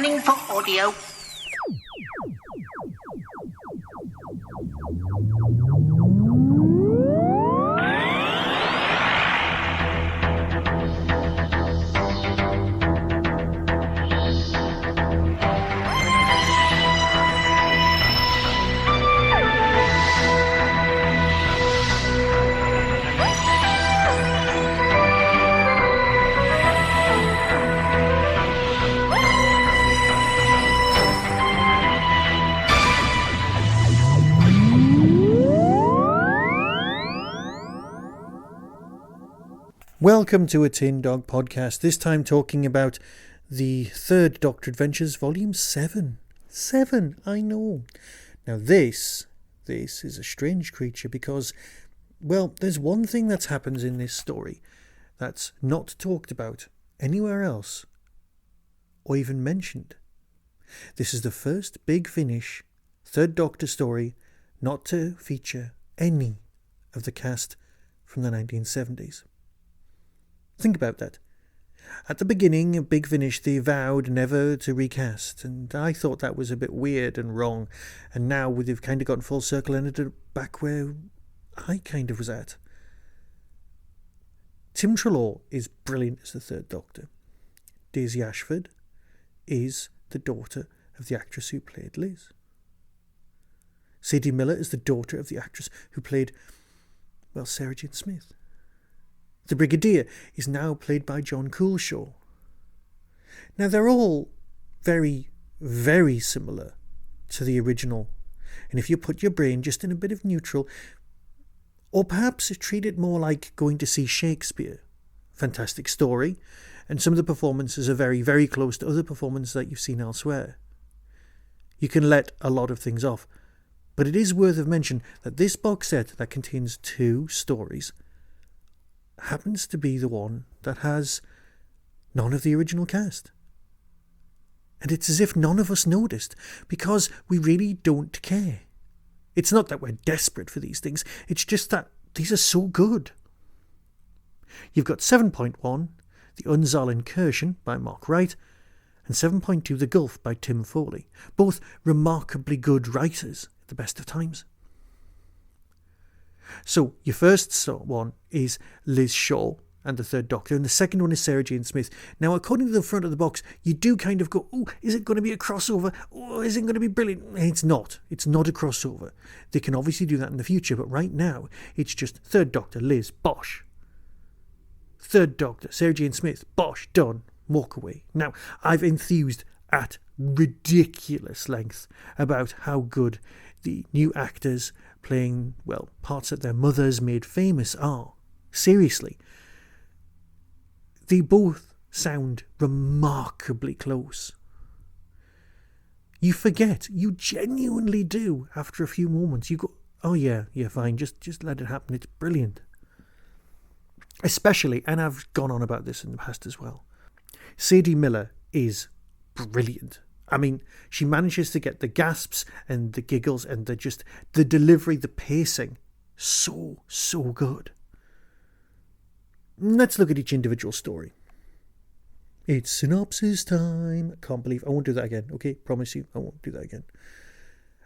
Scanning for audio. Welcome to a Tin Dog podcast, this time talking about the Third Doctor Adventures, Volume 7. 7, I know. Now this is a strange creature because, well, there's one thing that happens in this story that's not talked about anywhere else or even mentioned. This is the first Big Finish Third Doctor story not to feature any of the cast from the 1970s. Think about that. At the beginning of Big Finish, they vowed never to recast, and I thought that was a bit weird and wrong, and now they've kind of gotten full circle and ended up back where I kind of was at. Tim Foley is brilliant as the Third Doctor. Daisy Ashford is the daughter of the actress who played Liz. Sadie Miller is the daughter of the actress who played, well, Sarah Jane Smith. The Brigadier is now played by John Coulshaw. Now they're all very, very similar to the original. And if you put your brain just in a bit of neutral, or perhaps treat it more like going to see Shakespeare. Fantastic story, and some of the performances are very, very close to other performances that you've seen elsewhere. You can let a lot of things off. But it is worth of mention that this box set that contains 2 stories happens to be the one that has none of the original cast. And it's as if none of us noticed, because we really don't care. It's not that we're desperate for these things, it's just that these are so good. You've got 7.1, The Unzal Incursion by Mark Wright, and 7.2, The Gulf by Tim Foley, both remarkably good writers at the best of times. So your first one is Liz Shaw and the Third Doctor, and the second one is Sarah Jane Smith. Now, according to the front of the box, you do kind of go, oh, is it going to be a crossover? Oh, is it going to be brilliant? It's not. It's not a crossover. They can obviously do that in the future, but right now, it's just Third Doctor, Liz, bosh. Third Doctor, Sarah Jane Smith, bosh, done, walk away. Now, I've enthused at ridiculous length about how good the new actors playing, well, parts that their mothers made famous are. Seriously. They both sound remarkably close. You forget, you genuinely do, after a few moments. You go, oh yeah, fine, just let it happen, it's brilliant. Especially, and I've gone on about this in the past as well, Sadie Miller is brilliant. I mean, she manages to get the gasps and the giggles and the delivery, the pacing, so good. Let's look at each individual story. It's synopsis time. I can't believe I won't do that again. Okay, promise you, I won't do that again.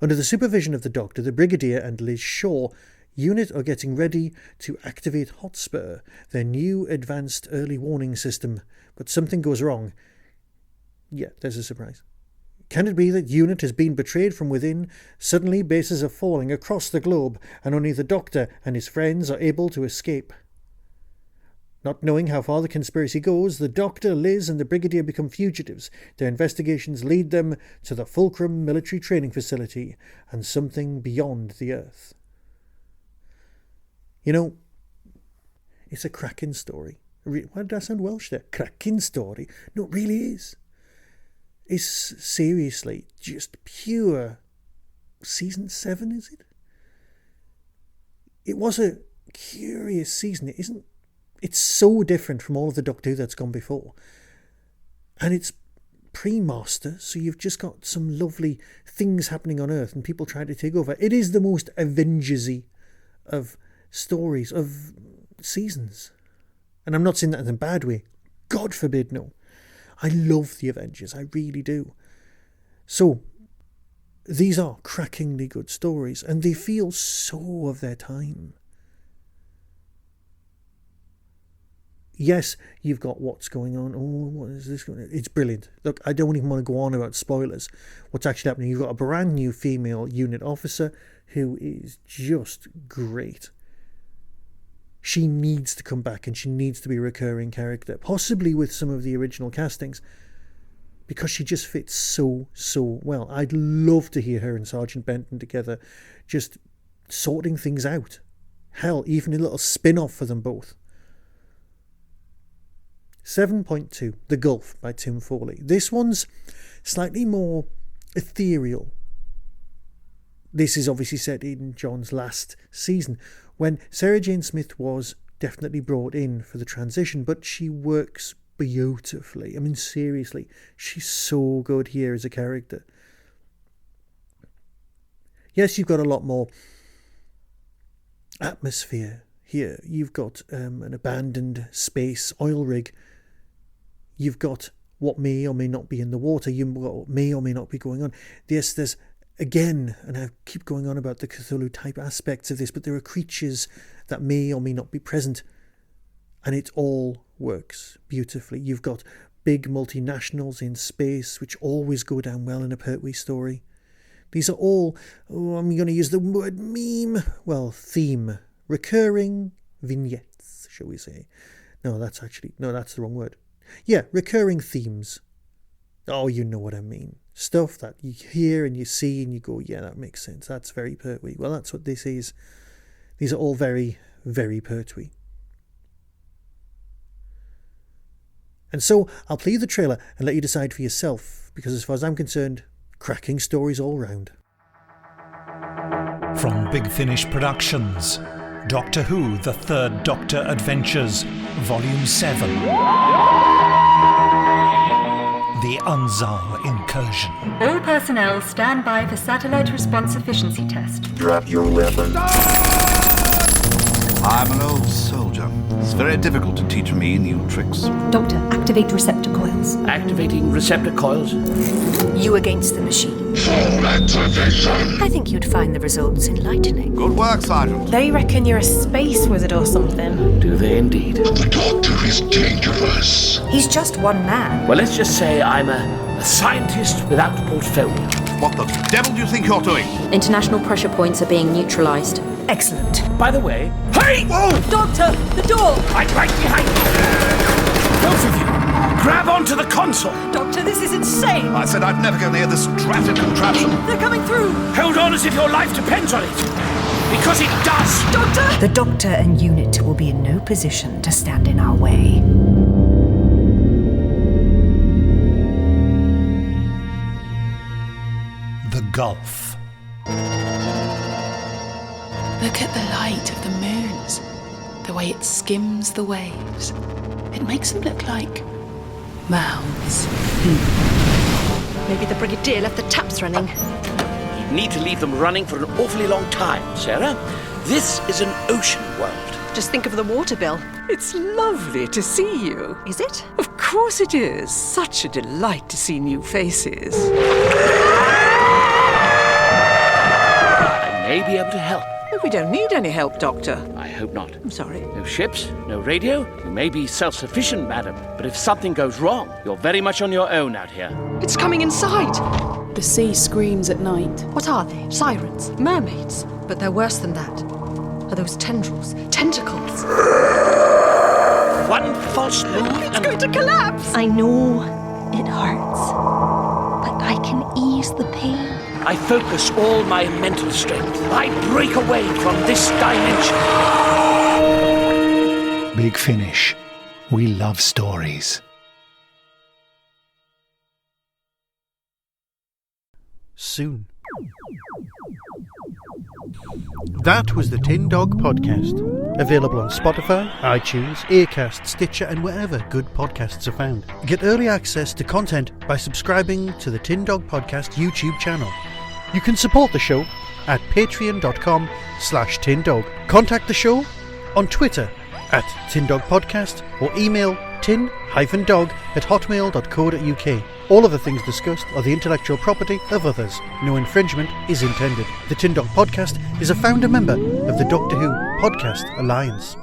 Under the supervision of the Doctor, the Brigadier and Liz Shaw unit are getting ready to activate Hotspur, their new advanced early warning system, but something goes wrong. Yeah, there's a surprise. Can it be that unit has been betrayed from within? Suddenly bases are falling across the globe, and only the Doctor and his friends are able to escape. Not knowing how far the conspiracy goes, the Doctor, Liz and the Brigadier become fugitives. Their investigations lead them to the Fulcrum military training facility and something beyond the Earth. You know, it's a cracking story. Why did I sound Welsh there? Cracking story. No, it really is. It's seriously just pure season 7, is it? It was a curious season. It's so different from all of the Doctor Who that's gone before. And it's pre-Master, so you've just got some lovely things happening on Earth and people trying to take over. It is the most Avengers-y of stories, of seasons. And I'm not saying that in a bad way. God forbid, no. I love the Avengers, I really do. So, these are crackingly good stories, and they feel so of their time. Yes, you've got what's going on. Oh, what is this going on? It's brilliant. Look, I don't even want to go on about spoilers. What's actually happening? You've got a brand new female unit officer who is just great. She needs to come back, and she needs to be a recurring character, possibly with some of the original castings, because she just fits so well. I'd love to hear her and Sergeant Benton together, just sorting things out. Hell, even a little spin-off for them both. 7.2, The Gulf by Tim Foley. This one's slightly more ethereal. This is obviously set in John's last season, when Sarah Jane Smith was definitely brought in for the transition, but she works beautifully. I mean, seriously, she's so good here as a character. Yes, you've got a lot more atmosphere here. You've got an abandoned space oil rig. You've got what may or may not be in the water. You've got what may or may not be going on. Yes, there's, again, and I keep going on about the Cthulhu type aspects of this, but there are creatures that may or may not be present, and it all works beautifully. You've got big multinationals in space, which always go down well in a Pertwee story. These are all, I'm going to use the word meme, theme, recurring vignettes, shall we say. No, that's the wrong word. Yeah, recurring themes. Oh, you know what I mean. Stuff that you hear and you see and you go, yeah, that makes sense. That's very Pertwee. Well, that's what this is. These are all very, very Pertwee. And so I'll play you the trailer and let you decide for yourself, because as far as I'm concerned, cracking stories all round. From Big Finish Productions, Doctor Who, The Third Doctor Adventures, Volume 7. The Unzal Incursion. All personnel stand by for satellite response efficiency test. Drop your weapon. I'm an old soldier. It's very difficult to teach me new tricks. Doctor, activate receptor coils. Activating receptor coils. You against the machine. Full activation. I think you'd find the results enlightening. Good work, Sergeant. They reckon you're a space wizard or something. Do they indeed? The Doctor is dangerous. He's just one man. Well, let's just say I'm a scientist without a portfolio. What the devil do you think you're doing? International pressure points are being neutralised. Excellent. By the way, hey! Whoa! Doctor, the door! Right behind you! Both of you, grab onto the console! Doctor, this is insane! I said I'd never go near this drafted contraption. They're coming through! Hold on as if your life depends on it! Because it does! Doctor! The Doctor and unit will be in no position to stand in our way. The Gulf. Look at the light of the moons, the way it skims the waves. It makes them look like mounds. Maybe the Brigadier left the taps running. You need to leave them running for an awfully long time, Sarah. This is an ocean world. Just think of the water bill. It's lovely to see you. Is it? Of course it is. Such a delight to see new faces. I may be able to help. But we don't need any help, Doctor. I hope not. I'm sorry. No ships, no radio. You may be self-sufficient, madam, but if something goes wrong, you're very much on your own out here. It's coming inside. The sea screams at night. What are they? Sirens? Mermaids? But they're worse than that. Are those tendrils? Tentacles? One false move It's going to collapse! I know it hurts, but I can ease the pain. I focus all my mental strength. I break away from this dimension. Big Finish. We love stories. Soon. That was the Tin Dog Podcast. Available on Spotify, iTunes, Acast, Stitcher, and wherever good podcasts are found. Get early access to content by subscribing to the Tin Dog Podcast YouTube channel. You can support the show at patreon.com/tindog. Contact the show on Twitter @TindogPodcast or email tin-dog@hotmail.co.uk. All of the things discussed are the intellectual property of others. No infringement is intended. The Tin Dog Podcast is a founder member of the Doctor Who Podcast Alliance.